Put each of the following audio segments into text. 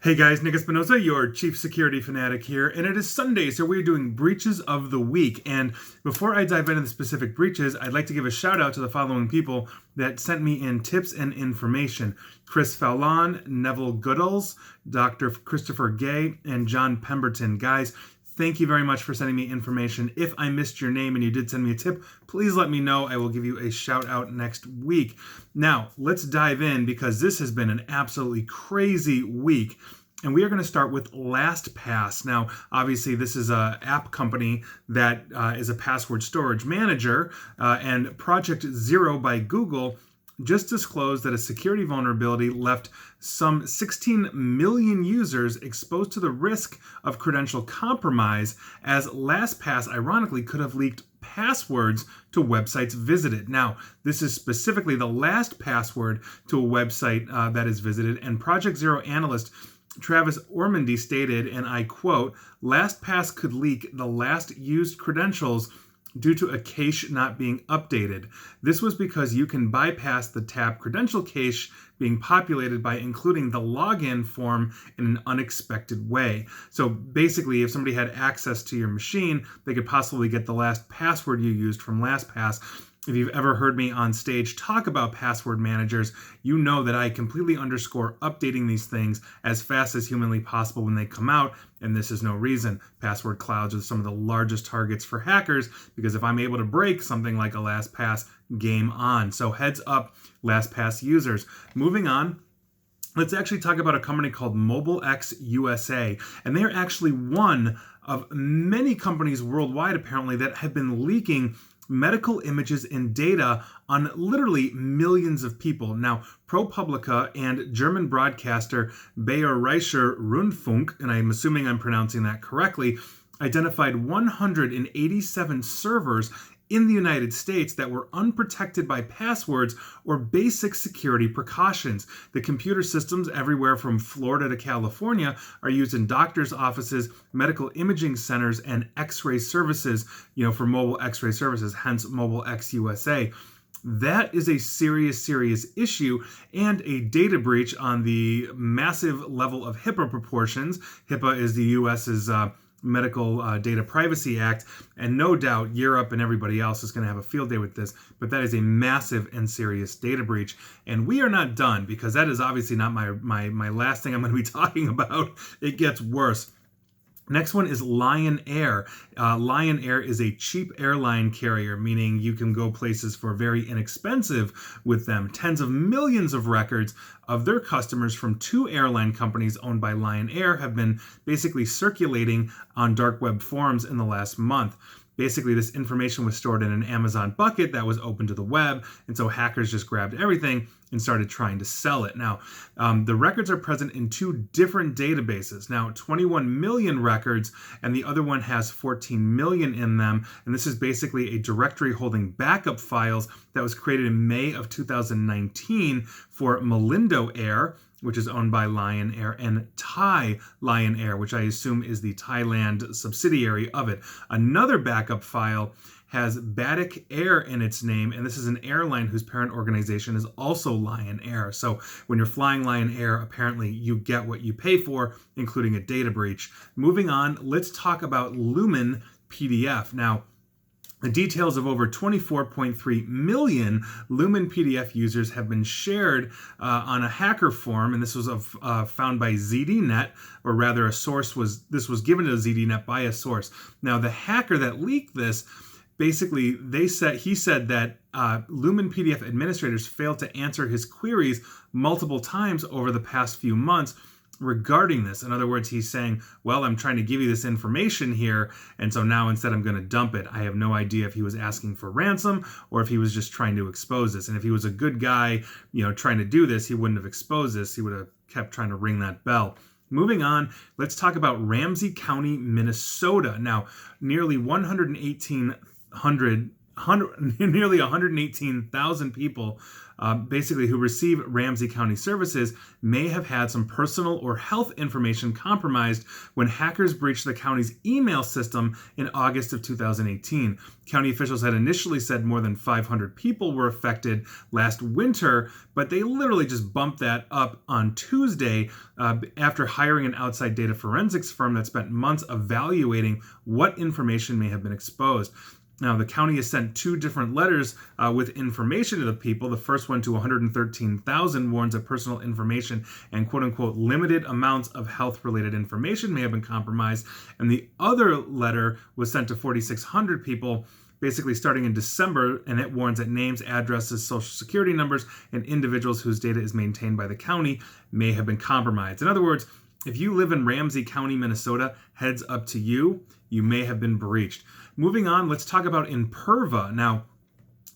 Hey guys, Nick Espinosa, your chief security fanatic here, and it is Sunday, so we're doing breaches of the week. And before I dive into the specific breaches, I'd like to give a shout out to the following people that sent me in tips and information: Chris Fallon, Neville Goodalls, Dr. Christopher Gay, and John Pemberton. Guys, thank you very much for sending me information. If I missed your name and you did send me a tip, please let me know. I will give you a shout out next week. Now, let's dive in because this has been an absolutely crazy week. And we are going to start with LastPass. Now, obviously, this is an app company that is a password storage manager, and Project Zero by Google just disclosed that a security vulnerability left some 16 million users exposed to the risk of credential compromise, as LastPass ironically could have leaked passwords to websites visited. Now, this is specifically the last password to a website that is visited, and Project Zero analyst Travis Ormandy stated, and I quote, "LastPass could leak the last used credentials due to a cache not being updated. This was because you can bypass the tab credential cache being populated by including the login form in an unexpected way." So basically, if somebody had access to your machine, they could possibly get the last password you used from LastPass. If you've ever heard me on stage talk about password managers, you know that I completely underscore updating these things as fast as humanly possible when they come out, and this is no reason. Password clouds are some of the largest targets for hackers, because if I'm able to break something like a LastPass, game on. So heads up, LastPass users. Moving on, let's actually talk about a company called MobileX USA, and they're actually one of many companies worldwide, apparently, that have been leaking medical images and data on literally millions of people. Now, ProPublica and German broadcaster Bayerischer Rundfunk, and I'm assuming I'm pronouncing that correctly, identified 187 servers in the United States that were unprotected by passwords or basic security precautions. The computer systems everywhere from Florida to California are used in doctors' offices, medical imaging centers, and x-ray services, for mobile x-ray services, hence MobileX USA. That is a serious issue and a data breach on the massive level of HIPAA proportions. HIPAA is the US's Medical Data Privacy Act, and no doubt Europe and everybody else is going to have a field day with this, but that is a massive and serious data breach. And we are not done, because that is obviously not my last thing I'm going to be talking about. It gets worse. Next one is Lion Air. Lion Air is a cheap airline carrier, meaning you can go places for very inexpensive with them. Tens of millions of records of their customers from two airline companies owned by Lion Air have been basically circulating on dark web forums in the last month. Basically, this information was stored in an Amazon bucket that was open to the web, and so hackers just grabbed everything and started trying to sell it. Now, the records are present in two different databases. Now, 21 million records, and the other one has 14 million in them, and this is basically a directory holding backup files that was created in May of 2019 for Malindo Air, which is owned by Lion Air, and Thai Lion Air, which I assume is the Thailand subsidiary of it. Another backup file has Batik Air in its name, and this is an airline whose parent organization is also Lion Air. So when you're flying Lion Air, apparently you get what you pay for, including a data breach. Moving on, let's talk about Lumen PDF. Now, the details of over 24.3 million Lumen PDF users have been shared on a hacker forum, and this was found by ZDNet, or rather this was given to ZDNet by a source. Now, the hacker that leaked this, basically, he said that Lumen PDF administrators failed to answer his queries multiple times over the past few months regarding this. In other words, he's saying, well, I'm trying to give you this information here, and so now instead I'm going to dump it. I have no idea if he was asking for ransom or if he was just trying to expose this. And if he was a good guy, trying to do this, he wouldn't have exposed this. He would have kept trying to ring that bell. Moving on, let's talk about Ramsey County, Minnesota. Now, nearly 1,800 nearly 118,000 people basically who receive Ramsey County services may have had some personal or health information compromised when hackers breached the county's email system in August of 2018. County officials had initially said more than 500 people were affected last winter, but they literally just bumped that up on Tuesday after hiring an outside data forensics firm that spent months evaluating what information may have been exposed. Now, the county has sent 2 different letters with information to the people. The first one to 113,000 warns that personal information and quote-unquote limited amounts of health-related information may have been compromised. And the other letter was sent to 4,600 people, basically starting in December, and it warns that names, addresses, social security numbers, and individuals whose data is maintained by the county may have been compromised. In other words, if you live in Ramsey County, Minnesota, heads up to you, you may have been breached. Moving on, let's talk about Imperva. Now,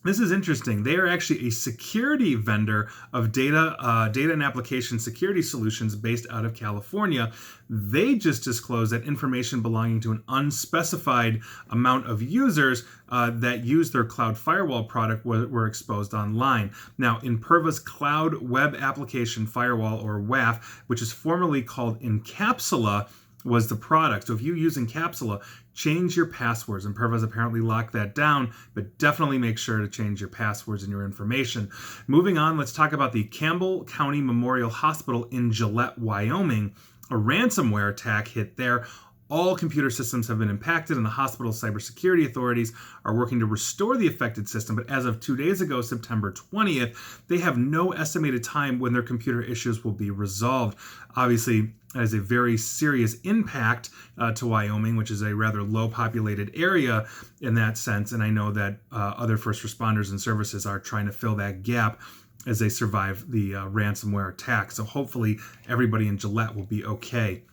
this is interesting. They are actually a security vendor of data and application security solutions based out of California. They just disclosed that information belonging to an unspecified amount of users that use their cloud firewall product were exposed online. Now, Imperva's cloud web application firewall, or WAF, which is formerly called Encapsula, was the product. So if you use Encapsula, change your passwords. Imperva's apparently locked that down, but definitely make sure to change your passwords and your information. Moving on, let's talk about the Campbell County Memorial Hospital in Gillette, Wyoming. A ransomware attack hit there. All computer systems have been impacted, and the hospital's cybersecurity authorities are working to restore the affected system. But as of 2 days ago, September 20th, they have no estimated time when their computer issues will be resolved. Obviously, that is a very serious impact to Wyoming, which is a rather low-populated area in that sense. And I know that other first responders and services are trying to fill that gap as they survive the ransomware attack. So hopefully everybody in Gillette will be okay.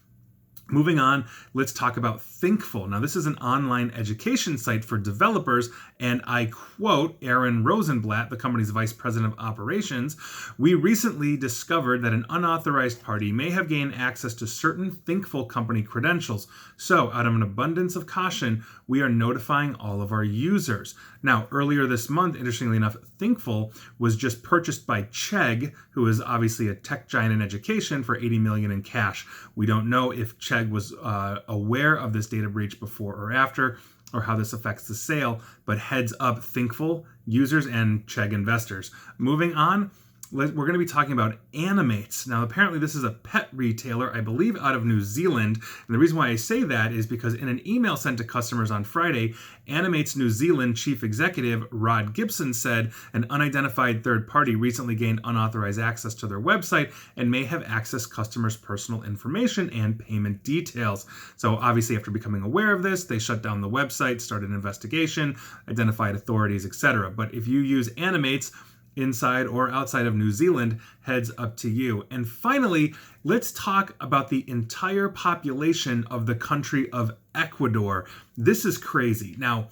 Moving on, let's talk about Thinkful. Now, this is an online education site for developers, and I quote Aaron Rosenblatt, the company's vice president of operations, "We recently discovered that an unauthorized party may have gained access to certain Thinkful company credentials. So, out of an abundance of caution, we are notifying all of our users." Now, earlier this month, interestingly enough, Thinkful was just purchased by Chegg, who is obviously a tech giant in education, for $80 million in cash. We don't know if Chegg was aware of this data breach before or after, or how this affects the sale, but heads up, Thinkful users and Chegg investors. Moving on, we're going to be talking about Animates. Now, apparently this is a pet retailer, I believe out of New Zealand. And the reason why I say that is because in an email sent to customers on Friday, Animates New Zealand chief executive Rod Gibson said an unidentified third party recently gained unauthorized access to their website and may have accessed customers' personal information and payment details. So obviously after becoming aware of this, they shut down the website, started an investigation, identified authorities, etc. But if you use Animates inside or outside of New Zealand, heads up to you. And finally, let's talk about the entire population of the country of Ecuador. This is crazy. Now,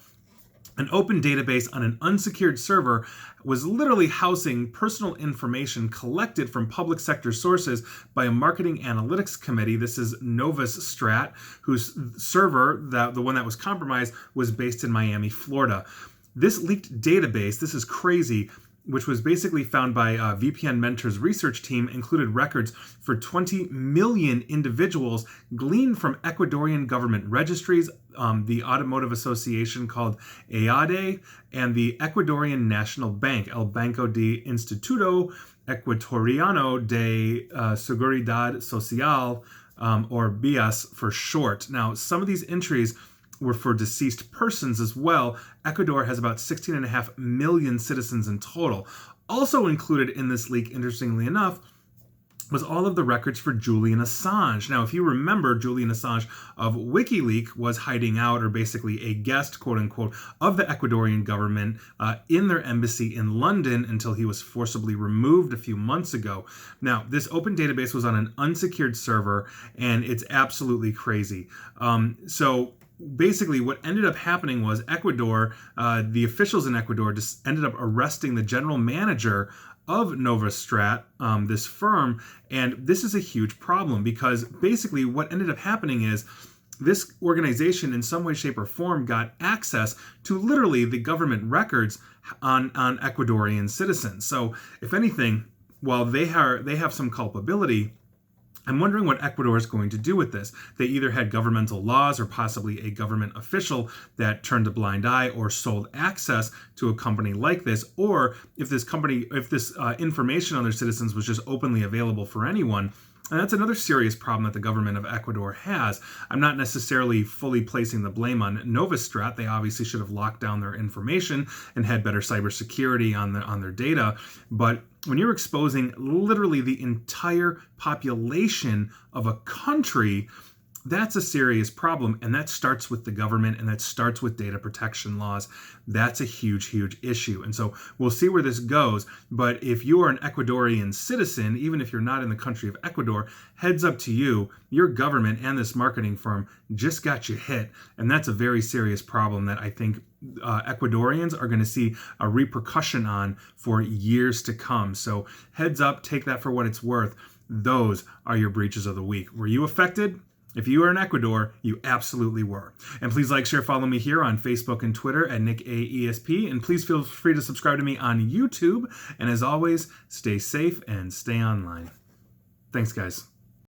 an open database on an unsecured server was literally housing personal information collected from public sector sources by a marketing analytics committee. This is Novus Strat, whose server, the one that was compromised, was based in Miami, Florida. This leaked database, this is crazy, which was basically found by VPN Mentor's research team, included records for 20 million individuals gleaned from Ecuadorian government registries, the automotive association called EADE, and the Ecuadorian National Bank, El Banco de Instituto Ecuatoriano de Seguridad Social, or BIAS for short. Now, some of these entries were for deceased persons as well. Ecuador has about 16.5 million citizens in total. Also included in this leak, interestingly enough, was all of the records for Julian Assange. Now, if you remember, Julian Assange of WikiLeaks was hiding out, or basically a guest, quote unquote, of the Ecuadorian government in their embassy in London until he was forcibly removed a few months ago. Now, this open database was on an unsecured server, and it's absolutely crazy. Basically, what ended up happening was Ecuador, the officials in Ecuador just ended up arresting the general manager of Novastrat, this firm, and this is a huge problem because basically what ended up happening is this organization in some way, shape, or form got access to literally the government records on Ecuadorian citizens. So if anything, while they have some culpability, I'm wondering what Ecuador is going to do with this. They either had governmental laws or possibly a government official that turned a blind eye or sold access to a company like this, or if this information on their citizens was just openly available for anyone. And that's another serious problem that the government of Ecuador has. I'm not necessarily fully placing the blame on Novastrat. They obviously should have locked down their information and had better cybersecurity on their data. But when you're exposing literally the entire population of a country, that's a serious problem, and that starts with the government, and that starts with data protection laws. That's a huge, huge issue. And so we'll see where this goes. But if you are an Ecuadorian citizen, even if you're not in the country of Ecuador, heads up to you, your government and this marketing firm just got you hit. And that's a very serious problem that I think Ecuadorians are going to see a repercussion on for years to come. So heads up, take that for what it's worth. Those are your breaches of the week. Were you affected? If you are in Ecuador, you absolutely were. And please like, share, follow me here on Facebook and Twitter at NickAESP. And please feel free to subscribe to me on YouTube. And as always, stay safe and stay online. Thanks, guys.